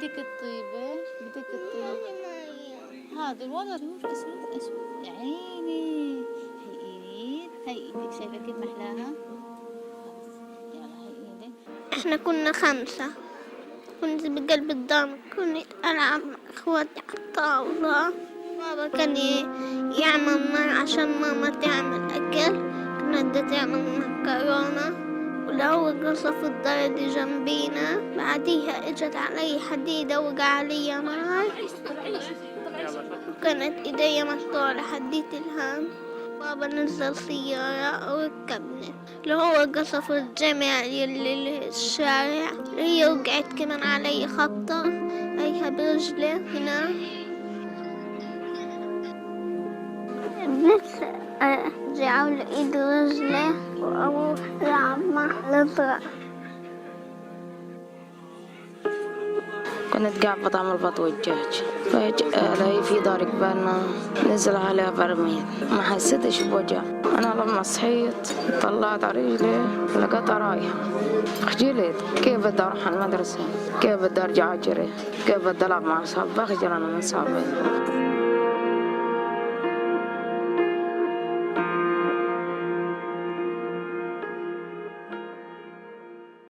بدك الطيبة؟ بدك الطيبة؟ هذا والله شوف اسود يا عيني. هي ايدك شايفة كيف محلاها؟ يلا هي ايدك. احنا كنا 5. كنت بقلب الدار، كنت ألعب مع اخواتي على الطاولة. بابا كان يعمل نار عشان ماما تعمل أكل. كانت بدها تعمل مكرونة، ولو قصف الدار اللي جنبينا. بعديها اجت علي حديدة وقع علي نار، وكانت ايديا مقطوعة حديت الهام. بابا نزل سيارة وركبني، اللي هو قصف الجامع اللي الشارع. هي وقعت كمان علي خبطة هيها برجلي هنا. بس ارجع لإيد ورجلي واروح العب مع الازرق. كنت قاعد بطعم البط والدجاج، فجأة الاقي في دار قبالنا نزل عليها برميل، ما حسيتش بوجع. انا لما صحيت طلعت على رجلي لقيتها رايحة. خجلت، كيف بدي اروح المدرسة؟ كيف بدي ارجع اجري؟ كيف بدي العب مع اصحابي؟ بخجل انا من صحابي.